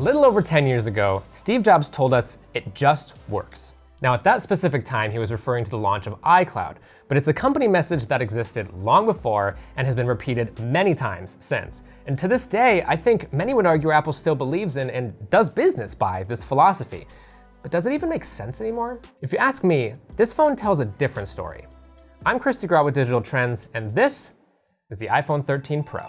little over 10 years ago, Steve Jobs told us it just works. Now, at that specific time, he was referring to the launch of iCloud, but it's a company message that existed long before and has been repeated many times since. And to this day, I think many would argue Apple still believes in and does business by this philosophy. But does it even make sense anymore? If you ask me, this phone tells a different story. I'm Chris DeGraw with Digital Trends, and this is the iPhone 13 Pro.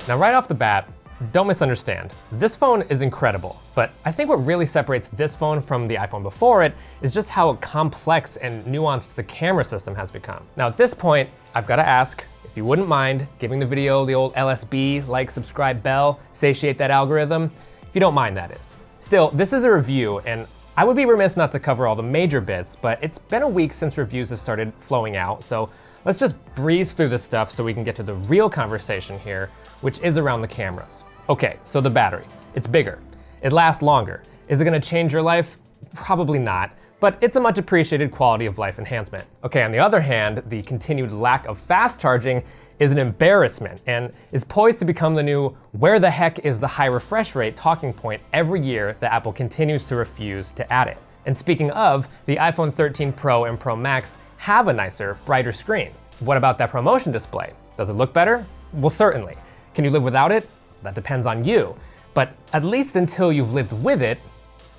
Now, right off the bat, don't misunderstand. This phone is incredible, but I think what really separates this phone from the iPhone before it is just how complex and nuanced the camera system has become. Now, at this point, I've got to ask if you wouldn't mind giving the video the old LSB, like, subscribe, bell, satiate that algorithm, if you don't mind, that is. Still, this is a review, and I would be remiss not to cover all the major bits, but it's been a week since reviews have started flowing out, so let's just breeze through this stuff so we can get to the real conversation here, which is around the cameras. Okay, so the battery. It's bigger. It lasts longer. Is it gonna change your life? Probably not, but it's a much appreciated quality of life enhancement. Okay, on the other hand, the continued lack of fast charging is an embarrassment and is poised to become the new "where the heck is the high refresh rate" talking point every year that Apple continues to refuse to add it. And speaking of, the iPhone 13 Pro and Pro Max have a nicer, brighter screen. What about that ProMotion display? Does it look better? Well, certainly. Can you live without it? That depends on you. But at least until you've lived with it,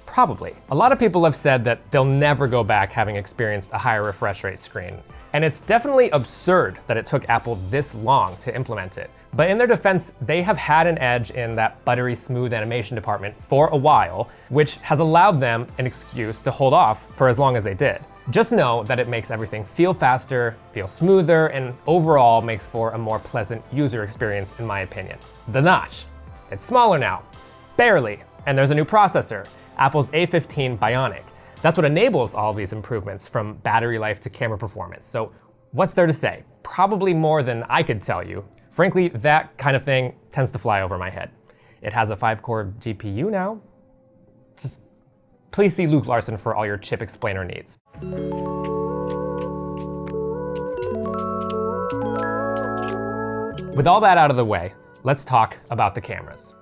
probably. A lot of people have said that they'll never go back having experienced a higher refresh rate screen. And it's definitely absurd that it took Apple this long to implement it. But in their defense, they have had an edge in that buttery smooth animation department for a while, which has allowed them an excuse to hold off for as long as they did. Just know that it makes everything feel faster, feel smoother, and overall makes for a more pleasant user experience, in my opinion. The notch. It's smaller now. Barely. And there's a new processor, Apple's A15 Bionic. That's what enables all of these improvements, from battery life to camera performance. So what's there to say? Probably more than I could tell you. Frankly, that kind of thing tends to fly over my head. It has a 5-core GPU now. Just please see Luke Larson for all your chip explainer needs. With all that out of the way, let's talk about the cameras.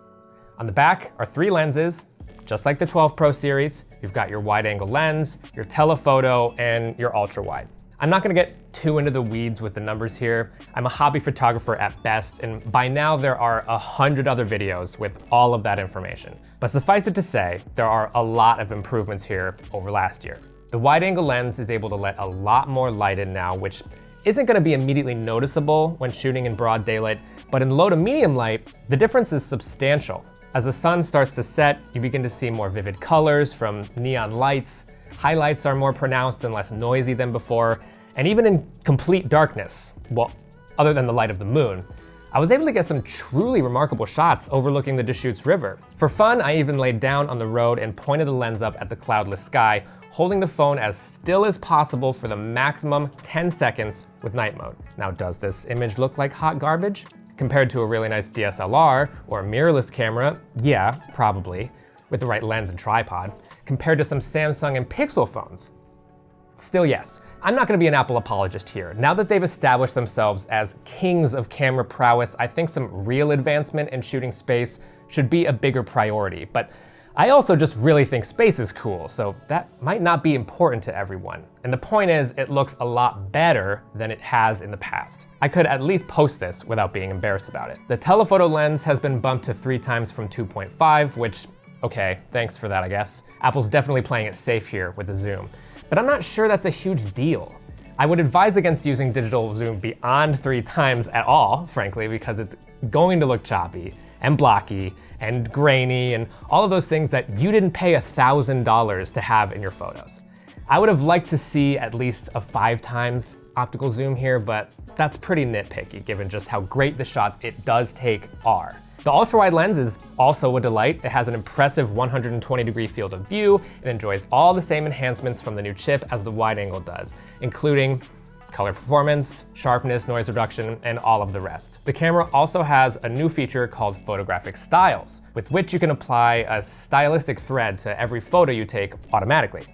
On the back are 3 lenses, just like the 12 Pro series. You've got your wide-angle lens, your telephoto, and your ultra-wide. I'm not gonna get too into the weeds with the numbers here. I'm a hobby photographer at best, and by now there are 100 other videos with all of that information. But suffice it to say, there are a lot of improvements here over last year. The wide-angle lens is able to let a lot more light in now, which isn't gonna be immediately noticeable when shooting in broad daylight, but in low to medium light, the difference is substantial. As the sun starts to set, you begin to see more vivid colors from neon lights. Highlights are more pronounced and less noisy than before. And even in complete darkness, well, other than the light of the moon, I was able to get some truly remarkable shots overlooking the Deschutes River. For fun, I even laid down on the road and pointed the lens up at the cloudless sky, holding the phone as still as possible for the maximum 10 seconds with night mode. Now, does this image look like hot garbage? Compared to a really nice DSLR or a mirrorless camera, yeah, probably, with the right lens and tripod. Compared to some Samsung and Pixel phones, still yes. I'm not gonna be an Apple apologist here. Now that they've established themselves as kings of camera prowess, I think some real advancement in shooting space should be a bigger priority. But I also just really think space is cool, so that might not be important to everyone. And the point is, it looks a lot better than it has in the past. I could at least post this without being embarrassed about it. The telephoto lens has been bumped to 3 times from 2.5, which, okay, thanks for that, I guess. Apple's definitely playing it safe here with the zoom. But I'm not sure that's a huge deal. I would advise against using digital zoom beyond 3 times at all, frankly, because it's going to look choppy and blocky and grainy and all of those things that you didn't pay $1,000 to have in your photos. I would have liked to see at least a 5 times optical zoom here, but that's pretty nitpicky given just how great the shots it does take are. The ultra-wide lens is also a delight. It has an impressive 120-degree field of view. It enjoys all the same enhancements from the new chip as the wide-angle does, including color performance, sharpness, noise reduction, and all of the rest. The camera also has a new feature called Photographic Styles, with which you can apply a stylistic thread to every photo you take automatically.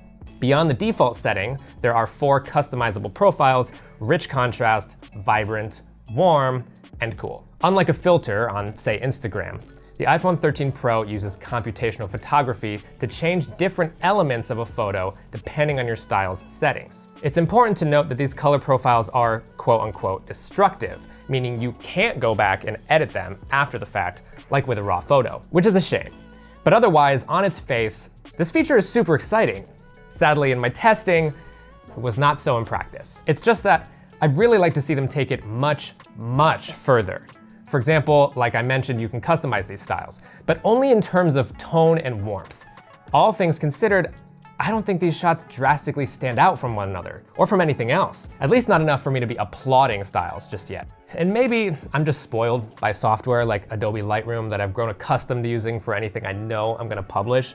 Beyond the default setting, there are 4 customizable profiles: rich contrast, vibrant, warm, and cool. Unlike a filter on, say, Instagram, the iPhone 13 Pro uses computational photography to change different elements of a photo depending on your style's settings. It's important to note that these color profiles are quote-unquote destructive, meaning you can't go back and edit them after the fact, like with a raw photo, which is a shame. But otherwise, on its face, this feature is super exciting. Sadly, in my testing, it was not so in practice. It's just that I'd really like to see them take it much, much further. For example, like I mentioned, you can customize these styles, but only in terms of tone and warmth. All things considered, I don't think these shots drastically stand out from one another, or from anything else. At least not enough for me to be applauding styles just yet. And maybe I'm just spoiled by software like Adobe Lightroom that I've grown accustomed to using for anything I know I'm gonna publish.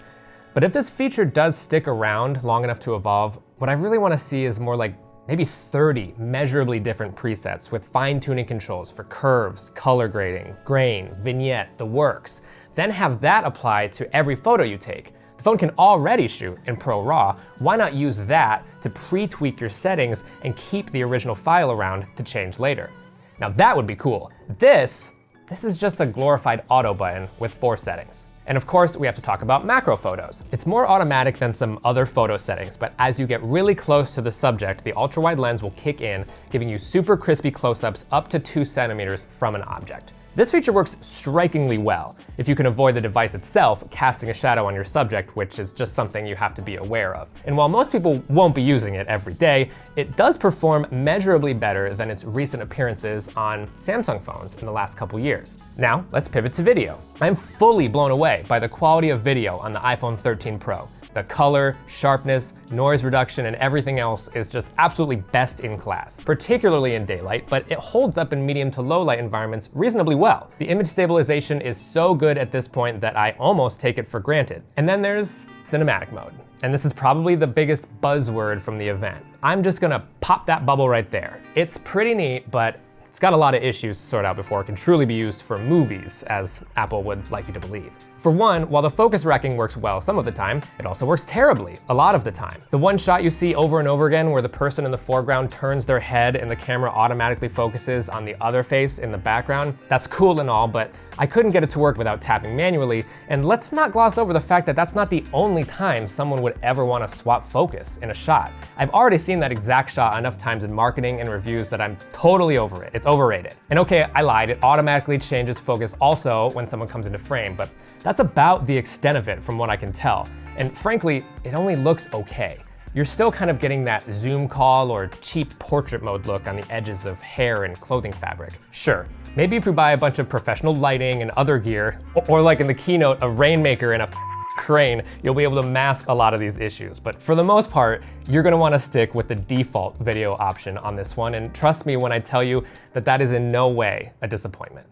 But if this feature does stick around long enough to evolve, what I really wanna see is more like maybe 30 measurably different presets with fine-tuning controls for curves, color grading, grain, vignette, the works. Then have that apply to every photo you take. The phone can already shoot in Pro RAW. Why not use that to pre-tweak your settings and keep the original file around to change later? Now that would be cool. This is just a glorified auto button with 4 settings. And of course, we have to talk about macro photos. It's more automatic than some other photo settings, but as you get really close to the subject, the ultra-wide lens will kick in, giving you super crispy close-ups up to 2 centimeters from an object. This feature works strikingly well if you can avoid the device itself casting a shadow on your subject, which is just something you have to be aware of. And while most people won't be using it every day, it does perform measurably better than its recent appearances on Samsung phones in the last couple years. Now, let's pivot to video. I'm fully blown away by the quality of video on the iPhone 13 Pro. The color, sharpness, noise reduction, and everything else is just absolutely best in class, particularly in daylight, but it holds up in medium to low light environments reasonably well. The image stabilization is so good at this point that I almost take it for granted. And then there's cinematic mode. And this is probably the biggest buzzword from the event. I'm just gonna pop that bubble right there. It's pretty neat, but it's got a lot of issues to sort out before it can truly be used for movies, as Apple would like you to believe. For one, while the focus wrecking works well some of the time, it also works terribly a lot of the time. The one shot you see over and over again where the person in the foreground turns their head and the camera automatically focuses on the other face in the background, that's cool and all, but I couldn't get it to work without tapping manually, and let's not gloss over the fact that that's not the only time someone would ever want to swap focus in a shot. I've already seen that exact shot enough times in marketing and reviews that I'm totally over it. It's overrated. And okay, I lied, it automatically changes focus also when someone comes into frame, but that's about the extent of it from what I can tell. And frankly, it only looks okay. You're still kind of getting that zoom call or cheap portrait mode look on the edges of hair and clothing fabric. Sure, maybe if you buy a bunch of professional lighting and other gear, or like in the keynote, a rainmaker and a crane, you'll be able to mask a lot of these issues. But for the most part, you're gonna wanna stick with the default video option on this one. And trust me when I tell you that that is in no way a disappointment.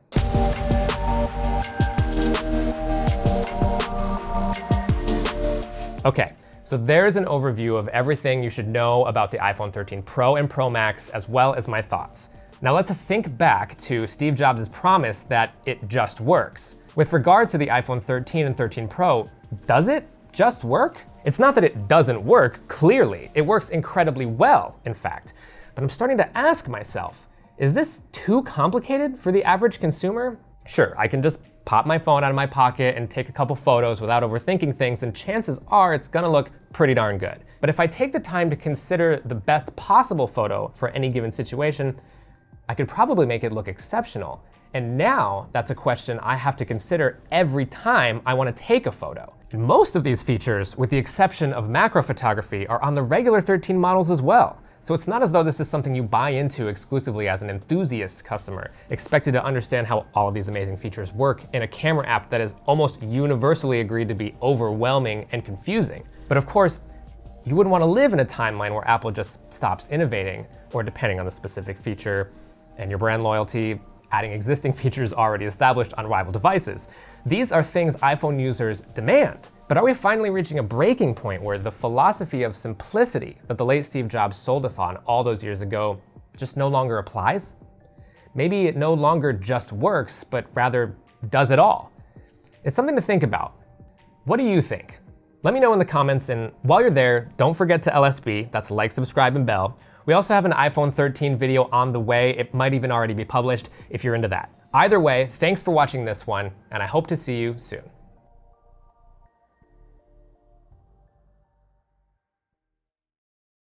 Okay, so there's an overview of everything you should know about the iPhone 13 Pro and Pro Max, as well as my thoughts. Now let's think back to Steve Jobs' promise that it just works. With regard to the iPhone 13 and 13 Pro, does it just work? It's not that it doesn't work, clearly. It works incredibly well, in fact. But I'm starting to ask myself, is this too complicated for the average consumer? Sure, I can just pop my phone out of my pocket and take a couple photos without overthinking things, and chances are it's gonna look pretty darn good. But if I take the time to consider the best possible photo for any given situation, I could probably make it look exceptional. And now that's a question I have to consider every time I want to take a photo. And most of these features, with the exception of macro photography, are on the regular 13 models as well. So it's not as though this is something you buy into exclusively as an enthusiast customer, expected to understand how all of these amazing features work in a camera app that is almost universally agreed to be overwhelming and confusing. But of course, you wouldn't want to live in a timeline where Apple just stops innovating, or depending on the specific feature and your brand loyalty, adding existing features already established on rival devices. These are things iPhone users demand. But are we finally reaching a breaking point where the philosophy of simplicity that the late Steve Jobs sold us on all those years ago just no longer applies? Maybe it no longer just works, but rather does it all. It's something to think about. What do you think? Let me know in the comments, and while you're there, don't forget to LSB, that's like, subscribe, and bell, We also have an iPhone 13 video on the way. It might even already be published if you're into that. Either way, thanks for watching this one, and I hope to see you soon.